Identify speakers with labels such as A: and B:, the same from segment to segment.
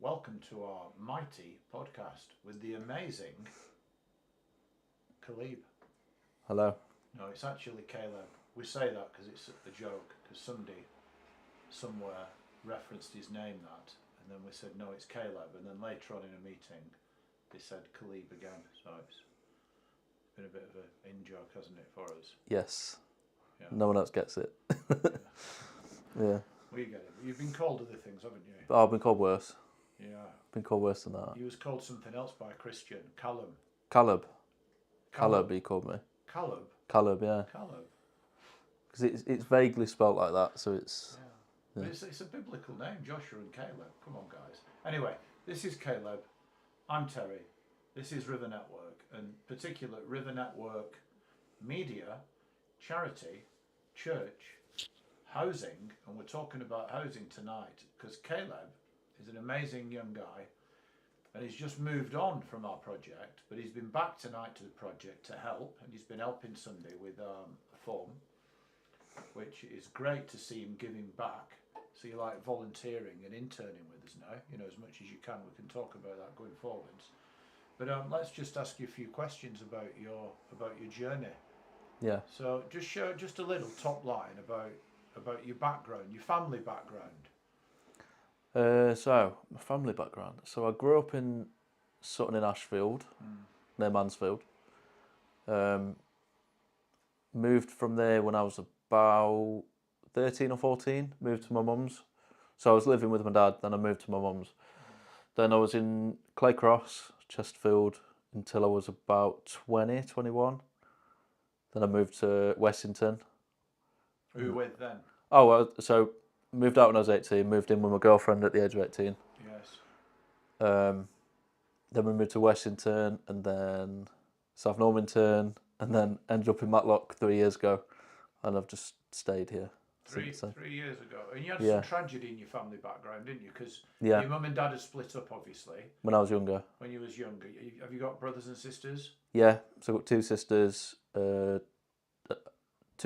A: welcome to our mighty podcast with the amazing Khalib.
B: Hello.
A: No, it's actually Caleb. We say that because it's a joke, because somebody somewhere referenced his name that, and then we said, no, it's Caleb, and then later on in a meeting, they said Khalib again, so it's been a bit of an in-joke, hasn't it, for us?
B: Yes.
A: Yeah.
B: No one else gets it. Yeah.
A: We get it. You've been called other things, haven't you?
B: Oh, I've been called worse.
A: Yeah.
B: Been called worse than that.
A: He was called something else by a Christian. Callum.
B: Caleb, he called me.
A: Caleb?
B: Caleb, yeah.
A: Caleb.
B: Because it's vaguely spelt like that, so it's...
A: Yeah. But it's a biblical name, Joshua and Caleb. Come on, guys. Anyway, this is Caleb. I'm Terry. This is River Network, and particular River Network Media, Charity, Church, Housing, and we're talking about housing tonight because Caleb is an amazing young guy and he's just moved on from our project, but he's been back tonight to the project to help, and he's been helping Sunday with a form, which is great to see him giving back. So you like volunteering and interning with us now, as much as you can. We can talk about that going forwards. But let's just ask you a few questions about your journey.
B: Yeah.
A: So just show just a little top line about your background, your family background.
B: So, my family background. So I grew up in Sutton in Ashfield, near Mansfield. Moved from there when I was about 13 or 14, moved to my mum's. So I was living with my dad, then I moved to my mum's. Then I was in Claycross, Chesterfield, until I was about 20, 21. Then I moved to Wessington.
A: Who you with then?
B: Oh, well, so moved out when I was 18, moved in with my girlfriend at the age of 18.
A: Yes.
B: Then we moved to Wessington, and then South Normanton, and then ended up in Matlock 3 years ago. And I've just stayed here.
A: 3 years ago. And you had
B: Yeah.
A: some tragedy in your family background, didn't you? Because
B: Yeah.
A: your mum and dad had split up, obviously,
B: When I was younger.
A: when you was younger. Have you got brothers and sisters?
B: Yeah, so I've got two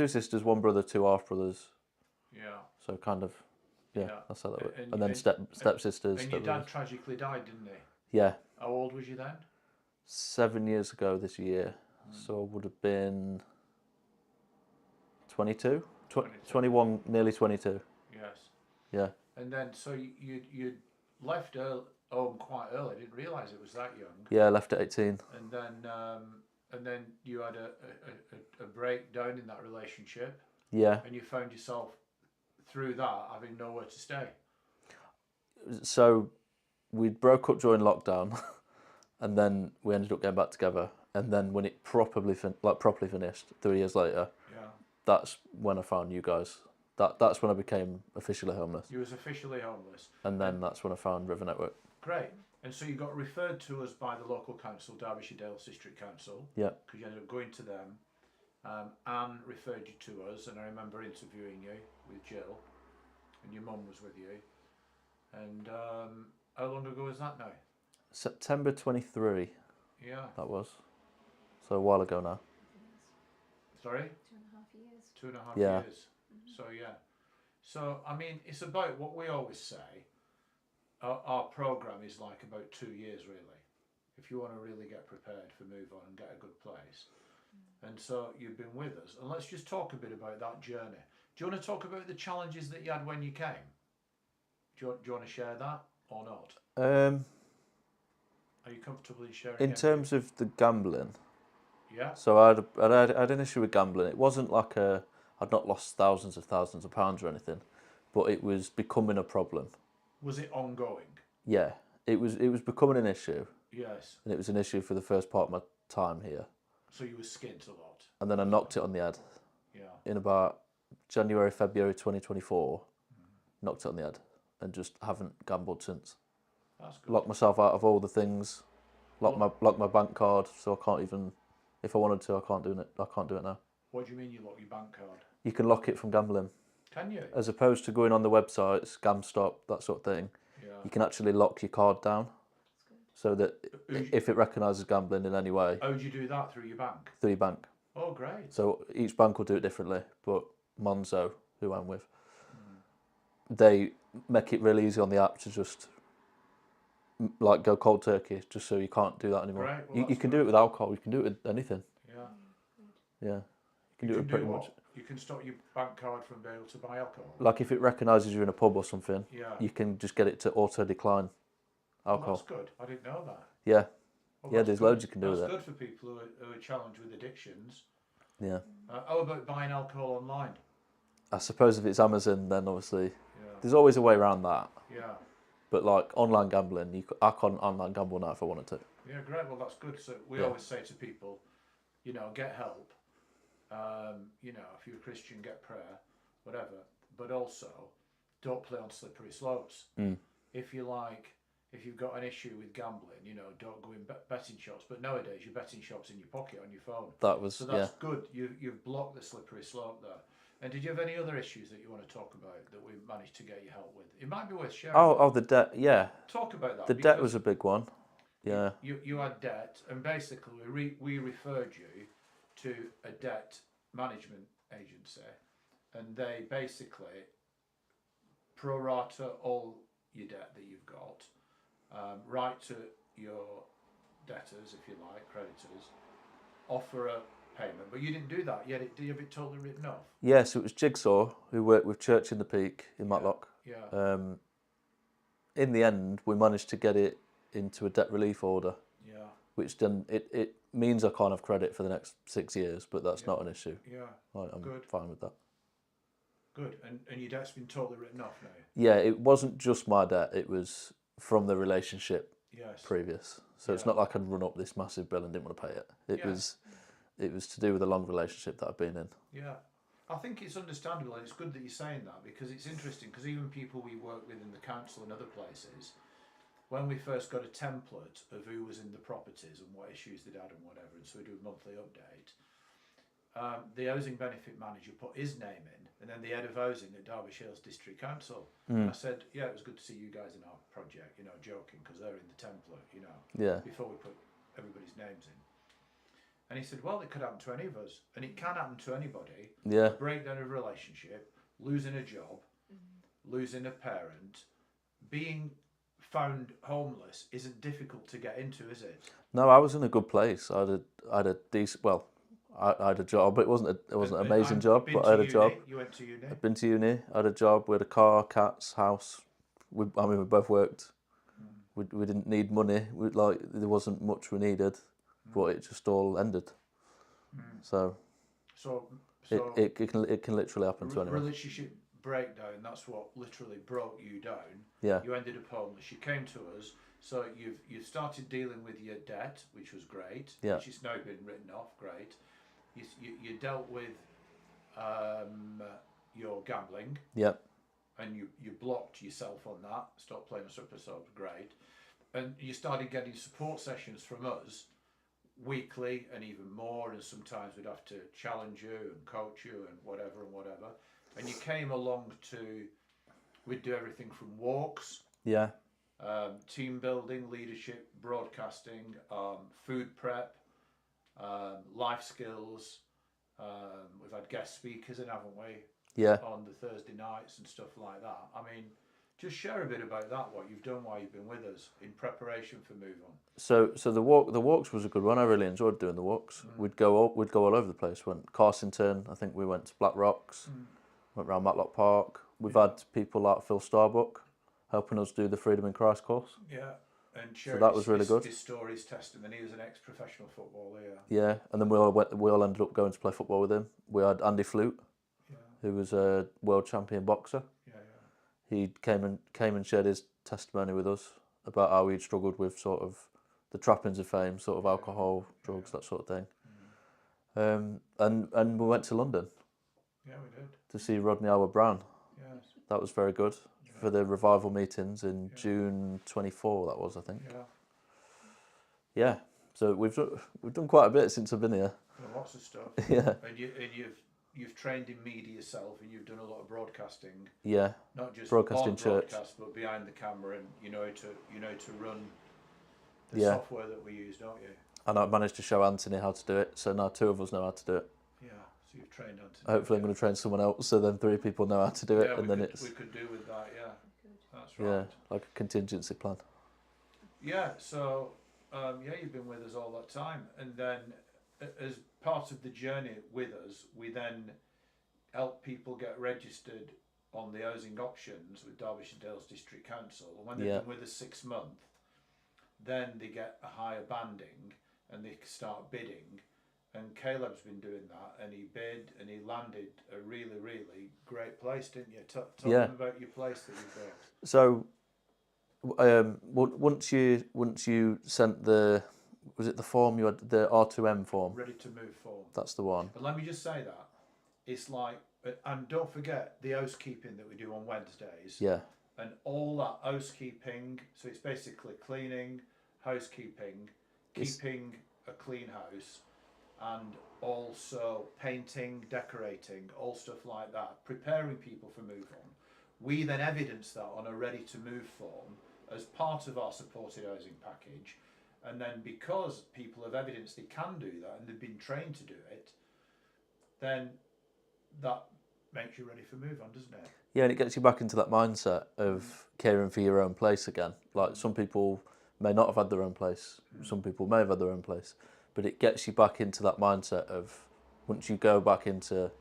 B: sisters, one brother, two half brothers.
A: Yeah.
B: So kind of, yeah. That's how that works.
A: And
B: And then stepsisters.
A: And your dad tragically died, didn't he?
B: Yeah,
A: How old was you then?
B: 7 years ago this year. So I would have been 22, 21, nearly 22.
A: Yes.
B: Yeah.
A: And then, so you left home quite early. I didn't realise it was that young.
B: Yeah, I left at 18.
A: And then you had a breakdown in that relationship.
B: Yeah.
A: And you found yourself through that having nowhere to stay.
B: So we broke up during lockdown, and then we ended up getting back together. And then when it properly finished 3 years later,
A: Yeah.
B: that's when I found you guys. That's when I became officially homeless.
A: You was officially homeless.
B: And then that's when I found River Network.
A: Great. And so you got referred to us by the local council, Derbyshire Dales District Council.
B: Yeah.
A: Because you ended up going to them. Anne referred you to us, and I remember interviewing you with Jill, and your mum was with you. And how long ago was that now?
B: September 23,
A: Yeah.
B: that was. So a while ago now.
A: Sorry?
C: 2.5 years.
A: 2.5
B: Yeah.
A: years. So, yeah. So, I mean, it's about what we always say. Our programme is like about 2 years, really. If you want to really get prepared for move on and get a good place. And so you've been with us. And let's just talk a bit about that journey. Do you want to talk about the challenges that you had when you came? Do you want to share that or not? Are you comfortable in sharing
B: In terms of the gambling,
A: Yeah?
B: so I had an issue with gambling. It wasn't like I'd not lost thousands of pounds or anything, but it was becoming a problem.
A: Was it ongoing?
B: Yeah, it was becoming an issue,
A: Yes.
B: and it was an issue for the first part of my time here.
A: So you were skint a lot?
B: And then I knocked it on the head
A: Yeah.
B: in about January, February 2024. Knocked it on the head, and just haven't gambled since.
A: That's good.
B: Locked myself out of all the things. Locked my bank card, so I can't even. If I wanted to, I can't do it. I can't do it now.
A: What do you mean you lock your bank card?
B: You can lock it from gambling,
A: Can you?
B: as opposed to going on the websites, GamStop, that sort of thing.
A: Yeah.
B: You can actually lock your card down, so that if it recognises gambling in any way,
A: How do you do that through your bank?
B: through your bank.
A: Oh, great.
B: So each bank will do it differently, but Monzo, who I'm with, they make it really easy on the app to just like go cold turkey, just so you can't do that anymore.
A: Right, well,
B: You
A: that's
B: can do
A: good.
B: it with alcohol. You can do it with anything.
A: Yeah.
B: Yeah, you can
A: You
B: do
A: can
B: it pretty
A: do
B: much.
A: what? You can stop your bank card from being able to buy alcohol.
B: Like if it recognises you're in a pub or something,
A: Yeah.
B: you can just get it to auto decline
A: Well,
B: alcohol.
A: that's good. I didn't know that.
B: Yeah,
A: Well,
B: yeah.
A: that's
B: There's
A: good.
B: loads you can do
A: That's
B: with it.
A: good for people who are challenged with addictions.
B: Yeah.
A: How about buying alcohol online?
B: I suppose if it's Amazon, then obviously
A: Yeah.
B: there's always a way around that.
A: Yeah.
B: But like online gambling, I can't online gamble now if I wanted to.
A: Yeah, great. Well, that's good. So we
B: Yeah.
A: always say to people, get help. If you're a Christian, get prayer, whatever. But also, don't play on slippery slopes.
B: Mm.
A: If you've got an issue with gambling, don't go in betting shops. But nowadays, your betting shop's in your pocket on your phone.
B: So
A: that's good. You've blocked the slippery slope there. And did you have any other issues that you want to talk about that we managed to get you help with? It might be worth sharing.
B: Oh, the debt. Yeah.
A: Talk about that.
B: The debt was a big one. Yeah.
A: You had debt, and basically we referred you to a debt management agency, and they basically prorata all your debt that you've got, write to your debtors, if you like, creditors, offer a payment. But you didn't do that yet. Do you have it totally written off?
B: Yeah, so it was Jigsaw who worked with Church in the Peak in Matlock.
A: Yeah.
B: In the end, we managed to get it into a debt relief order.
A: Yeah.
B: Which then it means I can't have credit for the next 6 years, but that's not an issue.
A: Yeah.
B: I'm
A: Good.
B: fine with that.
A: Good. And your debt's been totally written off now?
B: Yeah, it wasn't just my debt, it was from the relationship previous. So it's not like I'd run up this massive bill and didn't want to pay it. It was to do with a long relationship that I've been in.
A: Yeah. I think it's understandable, and it's good that you're saying that, because it's interesting, because even people we work with in the council and other places, when we first got a template of who was in the properties and what issues they'd had and whatever, and so we do a monthly update, the housing benefit manager put his name in, and then the head of housing at Derbyshire's district council. And I said, yeah, it was good to see you guys in our project, joking, because they're in the template, before we put everybody's names in. And he said, well, it could happen to any of us, and it can happen to anybody.
B: Yeah.
A: A breakdown of a relationship, losing a job, losing a parent, being found homeless isn't difficult to get into, is it?
B: No, I was in a good place. I had a decent. Well, I had a job. It wasn't an amazing job, but I had a job.
A: You went to uni.
B: I'd been to uni. I had a job. We had a car, cats, house. We both worked. We didn't need money. There wasn't much we needed, but it just all ended. So it can literally happen to anyone.
A: Relationship breakdown, that's what literally broke you down.
B: Yeah.
A: You ended up homeless. You came to us, so you've started dealing with your debt, which was great.
B: Yeah.
A: Which has now been written off. Great. You dealt with your gambling.
B: Yeah.
A: And you blocked yourself on that. Stopped playing super subs. Great. And you started getting support sessions from us weekly and even more, and sometimes we'd have to challenge you and coach you and whatever. And you came along we'd do everything from walks, team building, leadership, broadcasting, food prep, life skills. We've had guest speakers in, haven't we?
B: Yeah.
A: On the Thursday nights and stuff like that. I mean, just share a bit about that, what you've done while you've been with us in preparation for Move On.
B: So the walks was a good one. I really enjoyed doing the walks. We'd go all over the place. Went Carsington. I think we went to Black Rocks. Went around Matlock Park. We've had people like Phil Starbuck helping us do the Freedom in Christ course.
A: Yeah, and
B: so that was really good.
A: His story, his testimony. He was an ex-professional footballer.
B: Yeah, and then we all ended up going to play football with him. We had Andy Flute, who was a world champion boxer. He came and shared his testimony with us about how he'd struggled with sort of the trappings of fame, sort of alcohol, drugs, that sort of thing. And we went to London.
A: Yeah, we did.
B: To see Rodney Howard-Browne.
A: Yes.
B: That was very good for the revival meetings in June 24. That was, I think. Yeah. So we've done quite a bit since I've been here.
A: Well, lots of stuff.
B: Yeah.
A: And you've trained in media yourself, and you've done a lot of broadcasting.
B: Yeah.
A: Not just
B: broadcasting church,
A: but behind the camera, and you know to run the software that we use, don't you?
B: And I managed to show Anthony how to do it, so now 2 of us know how to do it.
A: Yeah. So you've trained Anthony.
B: Hopefully, I'm going to train someone else, so then 3 people know how to do it,
A: Yeah,
B: and then it's.
A: We could do with that. Yeah. That's right.
B: Yeah, like a contingency plan.
A: Yeah, so yeah, you've been with us all that time, and then as part of the journey with us, we then help people get registered on the housing options with Derbyshire Dales District Council. And when they've
B: Yeah.
A: been with us 6 months, then they get a higher banding and they start bidding. And Caleb's been doing that, and he bid and he landed a really, really great place, didn't you? Tell
B: Yeah.
A: them about your place that you built.
B: So once you sent the, was it the form you had, the R2M form?
A: Ready to move forward.
B: That's the one.
A: But let me just say that it's like, and don't forget the housekeeping that we do on Wednesdays.
B: Yeah.
A: And all that housekeeping, so it's basically cleaning, housekeeping, keeping a clean house, and also painting, decorating, all stuff like that, preparing people for move on. We then evidence that on a ready to move form as part of our supported housing package, and then because people have evidenced they can do that and they've been trained to do it, then that makes you ready for move on, doesn't it?
B: Yeah, and it gets you back into that mindset of caring for your own place again. Like some people may not have had their own place, some people may have had their own place, but it gets you back into that mindset of once you go back into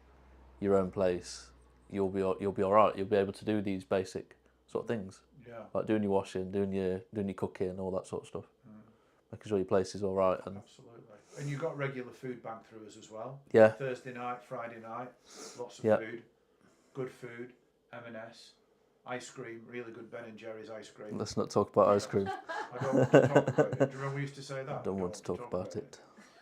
B: your own place, you'll be all right. You'll be able to do these basic sort of things,
A: Yeah.
B: like doing your washing, doing your cooking, all that sort of stuff, making sure your place is all right. And
A: Absolutely. And you got regular food bank through us as well.
B: yeah,
A: Thursday night, Friday night, lots of
B: Yeah.
A: food, good food, M&S, ice cream, really good Ben and Jerry's ice cream.
B: let's not talk about ice cream.
A: I don't want to talk about it. Do you remember we used to say that?
B: I don't want to talk about it.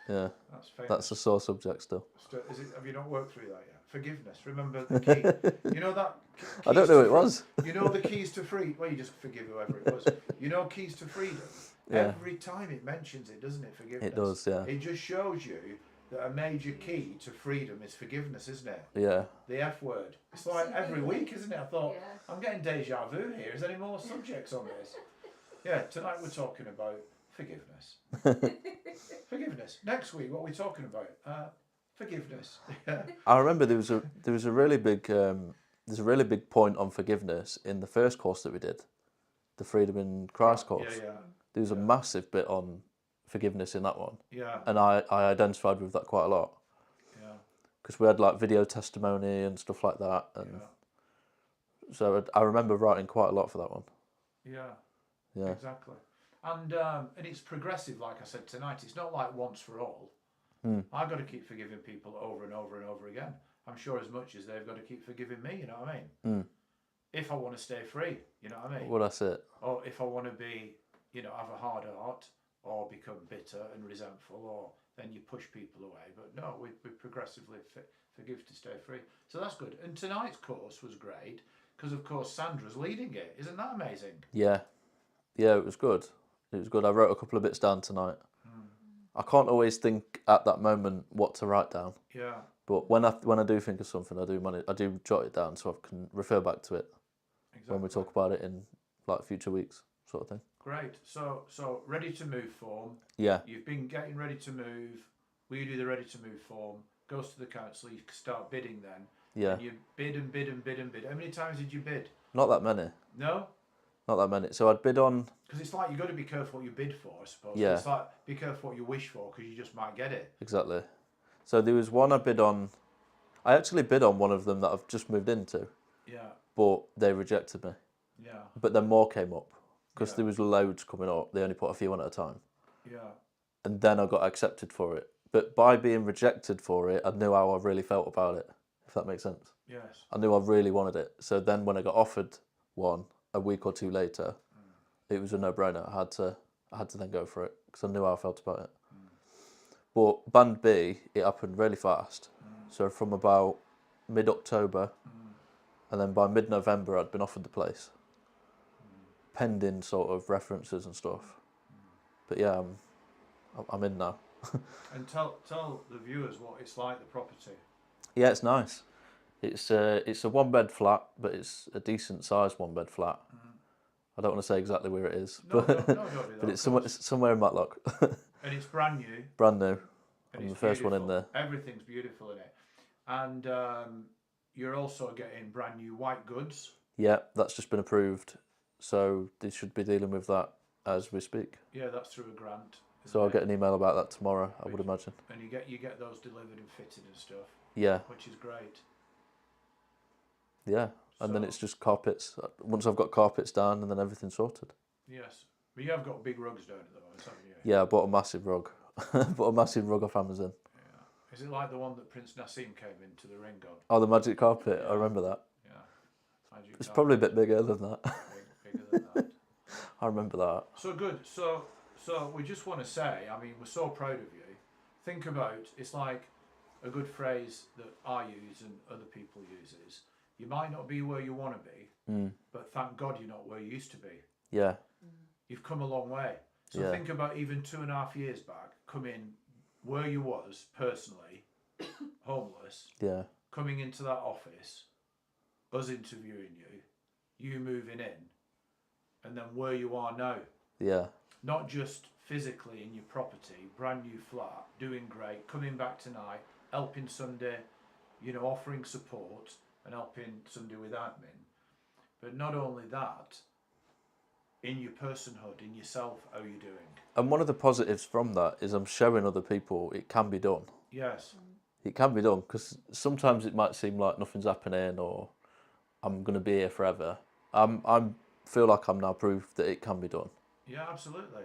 B: Yeah,
A: That's famous.
B: that's a sore subject still.
A: Is it? Have you not worked through that yet? Forgiveness. Remember the key. You know that.
B: I don't know who it was.
A: You know the keys to freedom. Well, you just forgive whoever it was. You know keys to freedom.
B: Yeah.
A: Every time it mentions it, doesn't it? Forgiveness.
B: It does, yeah.
A: It just shows you that a major key to freedom is forgiveness, isn't it?
B: Yeah.
A: The F word. It's like every week, isn't it? I thought,
C: Yeah.
A: I'm getting deja vu here. Is there any more subjects on this? Yeah, tonight we're talking about forgiveness. Forgiveness. Next week, what are we talking about? Forgiveness. Yeah.
B: I remember there was a really big there's a really big point on forgiveness in the first course that we did, the Freedom in Christ course.
A: Yeah, yeah.
B: There was a massive bit on forgiveness in that one,
A: Yeah.
B: and I identified with that quite a lot
A: Yeah.
B: because we had like video testimony and stuff like that, and so I remember writing quite a lot for that one.
A: Yeah.
B: Yeah.
A: Exactly. And it's progressive, like I said tonight. It's not like once for all. I've got to keep forgiving people over and over and over again. I'm sure as much as they've got to keep forgiving me, you know what I mean? If I want to stay free, you know what I mean?
B: Well, that's it.
A: Or if I want to be, have a hard heart or become bitter and resentful, or then you push people away. But no, we progressively forgive to stay free. So that's good. And tonight's course was great because, of course, Sandra's leading it. Isn't that amazing?
B: Yeah, it was good. It was good. I wrote a couple of bits down tonight. I can't always think at that moment what to write down.
A: Yeah.
B: But when I do think of something, I do jot it down so I can refer back to it when we talk about it in like future weeks, sort of thing.
A: Great. So ready to move form.
B: Yeah.
A: You've been getting ready to move. We do the ready to move form. Goes to the council. You start bidding then.
B: Yeah.
A: And you bid and bid and bid and bid. How many times did you bid?
B: Not that many.
A: No.
B: Not that many. So I'd bid on.
A: Because it's like you've got to be careful what you bid for, I suppose.
B: Yeah.
A: It's like be careful what you wish for because you just might get it.
B: Exactly. So there was one I bid on. I actually bid on one of them that I've just moved into.
A: Yeah.
B: But they rejected me.
A: Yeah.
B: But then more came up because
A: Yeah.
B: there was loads coming up. They only put a few on at a time.
A: Yeah.
B: And then I got accepted for it. But by being rejected for it, I knew how I really felt about it, if that makes sense.
A: Yes.
B: I knew I really wanted it. So then when I got offered one a week or two later, it was a no-brainer. I had to then go for it because I knew how I felt about it. But Band B, it happened really fast. So from about mid-October, and then by mid-November, I'd been offered the place, pending sort of references and stuff. But yeah, I'm in now.
A: And tell the viewers what it's like, the property.
B: Yeah, it's nice. It's a one-bed flat, but it's a decent sized one-bed flat. I don't want to say exactly where it is,
A: No,
B: but
A: don't do that,
B: but it's
A: of course.
B: somewhere in Matlock.
A: And it's brand new.
B: Brand new.
A: And
B: I'm the
A: it's
B: first one in
A: beautiful.
B: there.
A: Everything's beautiful in it. And you're also getting brand new white goods.
B: Yeah, that's just been approved, so they should be dealing with that as we speak.
A: Yeah, that's through a grant.
B: So I'll get an email about that tomorrow, I would imagine.
A: And you get those delivered and fitted and stuff.
B: Yeah.
A: Which is great.
B: Yeah. And then it's just carpets. Once I've got carpets down, and then everything's sorted.
A: Yes. But you have got big rugs down at the moment, haven't you?
B: Yeah, I bought a massive rug. Bought a massive rug off Amazon.
A: Yeah. Is it like the one that Prince Nassim came into the ring on?
B: Oh, the magic carpet.
A: Yeah.
B: I remember that.
A: Yeah. Magic
B: It's
A: carpet.
B: probably a bit bigger than that.
A: Bigger than that.
B: I remember that.
A: So good. So we just want to say, I mean, we're so proud of you. Think about, it's like a good phrase that I use and other people use is, you might not be where you want to be, but thank God you're not where you used to be.
B: Yeah.
A: You've come a long way. So think about even 2.5 years back, coming where you was personally, homeless, coming into that office, us interviewing you moving in, and then where you are now.
B: Yeah.
A: Not just physically in your property, brand new flat, doing great, coming back tonight, helping Sunday, offering support and helping Sunday with admin. But not only that, in your personhood, in yourself, how are you doing?
B: And one of the positives from that is I'm showing other people it can be done.
A: Yes.
B: It can be done, because sometimes it might seem like nothing's happening or I'm going to be here forever. I feel like I'm now proof that it can be done.
A: Yeah, absolutely.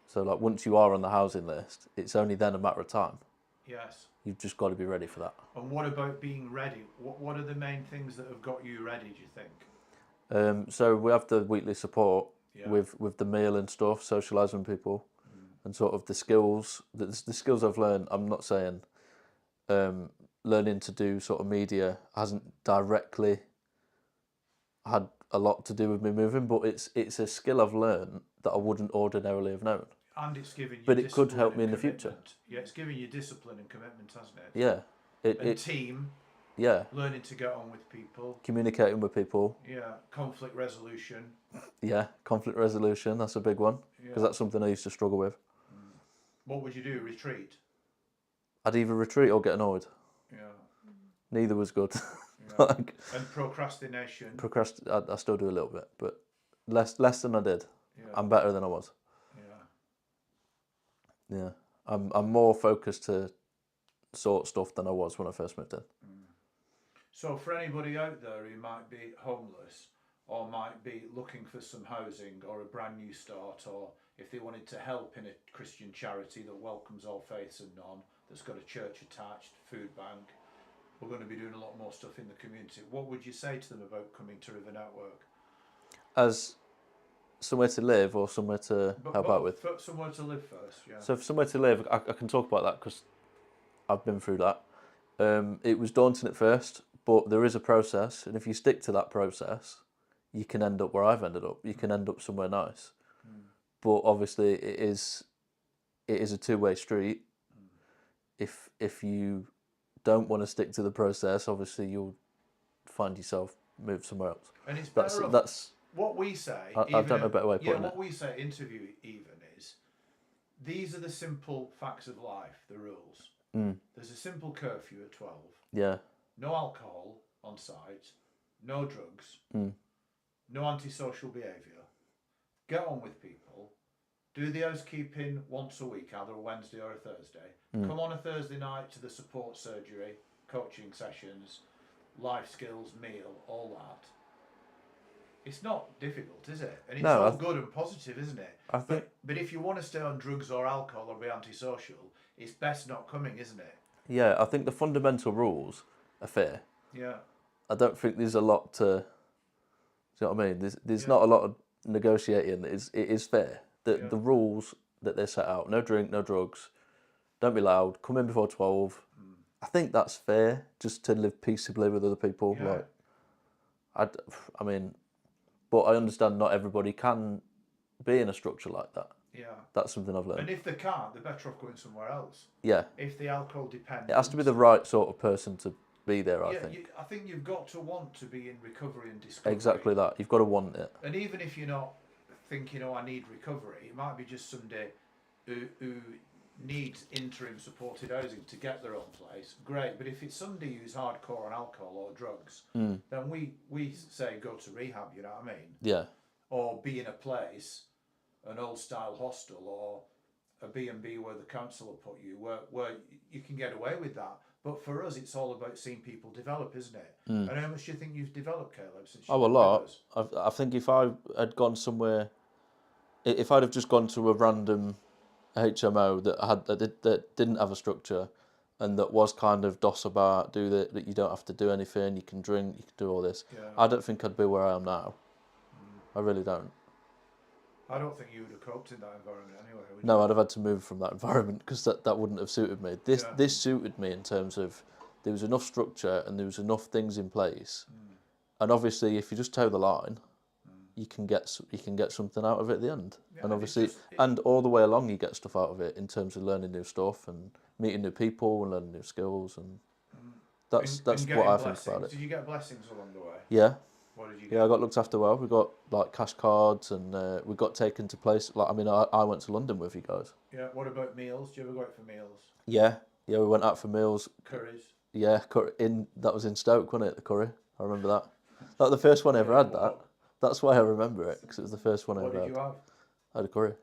B: So like once you are on the housing list, it's only then a matter of time.
A: Yes.
B: You've just got to be ready for that.
A: And what about being ready? What are the main things that have got you ready, do you think?
B: So we have the weekly support with the meal and stuff, socialising with people, and sort of the skills. The skills I've learned, I'm not saying learning to do sort of media hasn't directly had a lot to do with me moving, but it's a skill I've learned that I wouldn't ordinarily have known.
A: And it's giving you
B: but it could help me in the
A: commitment.
B: future.
A: Yeah, it's giving you discipline and commitment, hasn't it?
B: Yeah.
A: And team.
B: Yeah.
A: Learning to get on with people.
B: Communicating with people.
A: Yeah. Conflict resolution.
B: Yeah. Conflict resolution. That's a big one, because that's something I used to struggle with.
A: What would you do? Retreat?
B: I'd either retreat or get annoyed.
A: Yeah.
B: Neither was good.
A: Yeah. And procrastination.
B: I still do a little bit, but less than I did.
A: Yeah.
B: I'm better than I was. Yeah. I'm more focused to sort stuff than I was when I first moved in.
A: So for anybody out there who might be homeless or might be looking for some housing or a brand new start, or if they wanted to help in a Christian charity that welcomes all faiths and none, that's got a church attached, food bank, we're going to be doing a lot more stuff in the community. What would you say to them about coming to River Network?
B: As somewhere to live or somewhere to help out with?
A: Somewhere to live first, yeah.
B: So for somewhere to live, I can talk about that because I've been through that. It was daunting at first, but there is a process, and if you stick to that process, you can end up where I've ended up. You can end up somewhere nice. But obviously it is a two-way street. If you don't want to stick to the process, obviously you'll find yourself move somewhere else.
A: And it's better that's what we say.
B: I don't know a better way of putting it.
A: What we say, interview even, is these are the simple facts of life, the rules. There's a simple curfew at 12.
B: Yeah.
A: No alcohol on site, no drugs, no antisocial behaviour. Get on with people. Do the housekeeping once a week, either a Wednesday or a Thursday. Come on a Thursday night to the support surgery, coaching sessions, life skills, meal, all that. It's not difficult, is it? And it's all good and positive, isn't it? But if you want to stay on drugs or alcohol or be antisocial, it's best not coming, isn't it?
B: Yeah, I think the fundamental rules are fair.
A: Yeah.
B: I don't think there's a lot to... Do you know what I mean? There's not a lot of negotiating. It is fair. The rules that they set out, no drink, no drugs, don't be loud, come in before 12. I think that's fair, just to live peaceably with other people.
A: Yeah.
B: Like, I mean, but I understand not everybody can be in a structure like that.
A: Yeah.
B: That's something I've learned.
A: And if they can't, they're better off going somewhere else.
B: Yeah.
A: If the alcohol dependent...
B: It has to be the right sort of person to be there, I think.
A: I think you've got to want to be in recovery and discovery.
B: Exactly that. You've got to want it.
A: And even if you're not thinking, I need recovery, it might be just somebody who needs interim supported housing to get their own place. Great. But if it's somebody who's hardcore on alcohol or drugs, then we say go to rehab, you know what I mean?
B: Yeah.
A: Or be in a place an old style hostel or a B&B where the council will put you, where you can get away with that. But for us, it's all about seeing people develop, isn't it? And how much do you think you've developed, Caleb, since you've
B: Oh, a
A: been with
B: lot.
A: us?
B: I think if I had gone somewhere, if I'd have just gone to a random HMO that didn't have a structure, and that was kind of DOS about, that you don't have to do anything, you can drink, you can do all this.
A: Yeah.
B: I don't think I'd be where I am now. I really don't.
A: I don't think you would have coped in that environment anyway, would
B: No,
A: you?
B: I'd have had to move from that environment because that wouldn't have suited me. This suited me in terms of there was enough structure and there was enough things in place, and obviously if you just toe the line, you can get something out of it at the end.
A: Yeah,
B: And
A: and it's
B: obviously, and all the way along you get stuff out of it in terms of learning new stuff and meeting new people and learning new skills, and that's
A: and
B: what
A: getting
B: I think
A: blessings.
B: about it.
A: Did you get blessings along the way?
B: Yeah.
A: What did you get?
B: Yeah, I got looked after well. We got like cash cards, and we got taken to places. Like, I mean, I went to London with you guys.
A: Yeah. What about meals? Do you ever go out for meals?
B: Yeah, we went out for meals.
A: Curries.
B: Yeah, that was in Stoke, wasn't it? The curry. I remember that. That was the first one I ever had. That. That's why I remember it, because it was the first one I
A: What
B: ever
A: did you
B: had.
A: have?
B: I had a curry.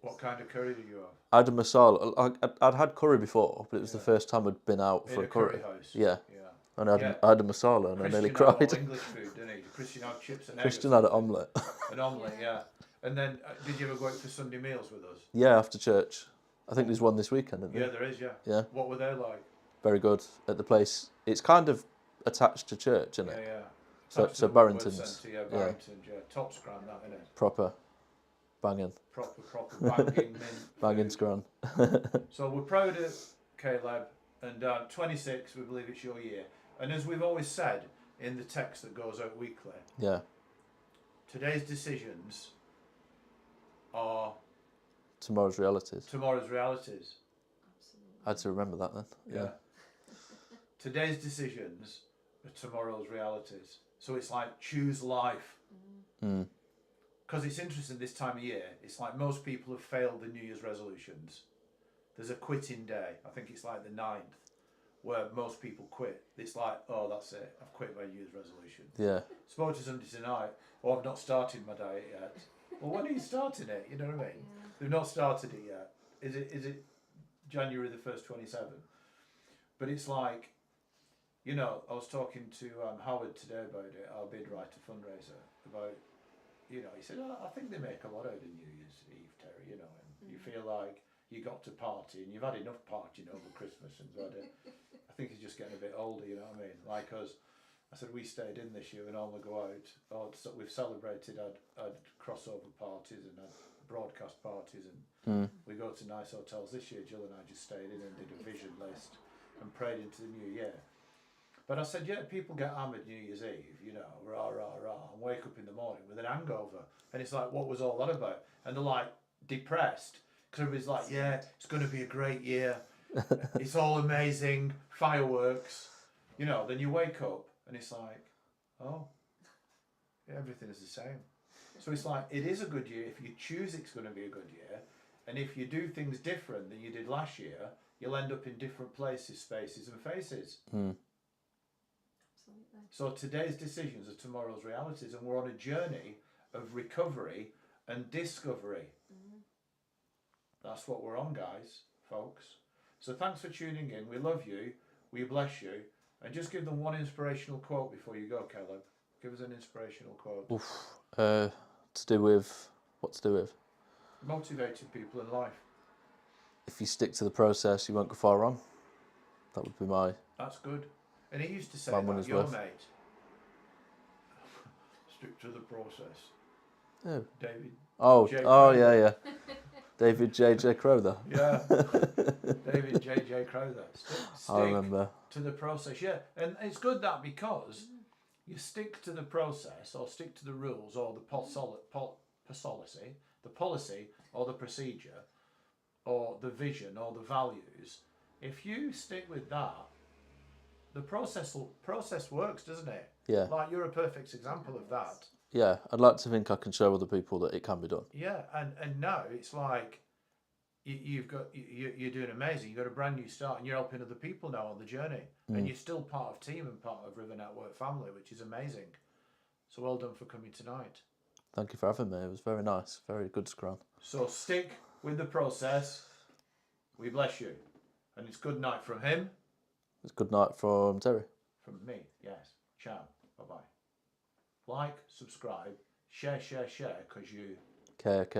A: What kind of curry did you have?
B: I had a masala. I'd had curry before, but it was the first time I'd been out for
A: In
B: a curry.
A: house.
B: Yeah.
A: Yeah.
B: And I had a masala, and I nearly
A: Christian had
B: cried.
A: all English food, didn't he? Christian had chips and eggs.
B: Christian had an omelette.
A: An omelette, yeah. And then, did you ever go out for Sunday meals with us?
B: Yeah, after church. I think there's one this weekend, isn't there?
A: Yeah, there is, yeah.
B: Yeah.
A: What were they like?
B: Very good at the place. It's kind of attached to church, isn't
A: Yeah,
B: it?
A: yeah.
B: So
A: Attached to the
B: Barrington's.
A: Woodward Centre, yeah, Barrington's, yeah. Top scran, that, innit?
B: Proper. Banging.
A: Proper banging mint.
B: Banging
A: food.
B: scran.
A: So we're proud of Caleb, and 26, we believe it's your year. And as we've always said in the text that goes out weekly,
B: Yeah.
A: today's decisions are
B: Tomorrow's realities.
A: tomorrow's realities.
B: I had to remember that then. Yeah.
A: Today's decisions are tomorrow's realities. So it's like choose life.
B: Mm.
A: Because it's interesting this time of year, it's like most people have failed the New Year's resolutions. There's a quitting day. I think it's like the 9th, where most people quit. It's like, oh, that's it. I've quit my New Year's resolution.
B: Yeah.
A: Spoke to somebody tonight, oh, I've not started my diet yet. Well, when are you starting it? You know what I mean?
C: Yeah.
A: They've not started it yet. Is it January the 1st, 27? But it's like, you know, I was talking to Howard today about it, our bid writer fundraiser, about, you know, he said, oh, I think they make a lot out of New Year's Eve, Terry, you know, and you feel like you got to party and you've had enough partying over Christmas and so I think he's just getting a bit older, you know what I mean? Like us, I said, we stayed in this year and normally go out. Oh, so we've celebrated, had crossover parties and had broadcast parties and we go to nice hotels. This year, Jill and I just stayed in and did a vision list and prayed into the new year. But I said, yeah, people get hammered New Year's Eve, you know, rah, rah, rah, and wake up in the morning with an hangover. And it's like, what was all that about? And they're like, depressed. Because everybody's like, yeah, it's going to be a great year. It's all amazing, fireworks. You know, then you wake up and it's like, oh, yeah, everything is the same. So it's like, it is a good year if you choose it's going to be a good year. And if you do things different than you did last year, you'll end up in different places, spaces and faces.
B: Mm.
C: Absolutely.
A: So today's decisions are tomorrow's realities, and we're on a journey of recovery and discovery. That's what we're on, guys, folks. So thanks for tuning in. We love you. We bless you. And just give them one inspirational quote before you go, Caleb. Give us an inspirational quote.
B: To do with what to do with?
A: Motivated people in life.
B: If you stick to the process, you won't go far wrong. That would be my.
A: That's good. And he used to say
B: My
A: that,
B: money's
A: your
B: worth.
A: mate. Stick to the process.
B: Oh.
A: David.
B: Oh.
A: J.
B: Oh.
A: Crowther.
B: Yeah. David J.J. Crowther.
A: Yeah. David J.J. Crowther.
B: I remember.
A: To the process, yeah. And it's good that because you stick to the process or stick to the rules or the policy or the procedure or the vision or the values. If you stick with that, the process works, doesn't it?
B: Yeah.
A: Like you're a perfect example of that.
B: Yeah. I'd like to think I can show other people that it can be done.
A: Yeah, and now it's like you're doing amazing. You've got a brand new start, and you're helping other people now on the journey, and you're still part of team and part of River Network family, which is amazing. So well done for coming tonight.
B: Thank you for having me. It was very nice. Very good scran.
A: So stick with the process. We bless you. And it's good night from him.
B: It's good night from Terry.
A: From me, yes. Ciao. Bye-bye. Like, subscribe, share, because you...
B: Okay.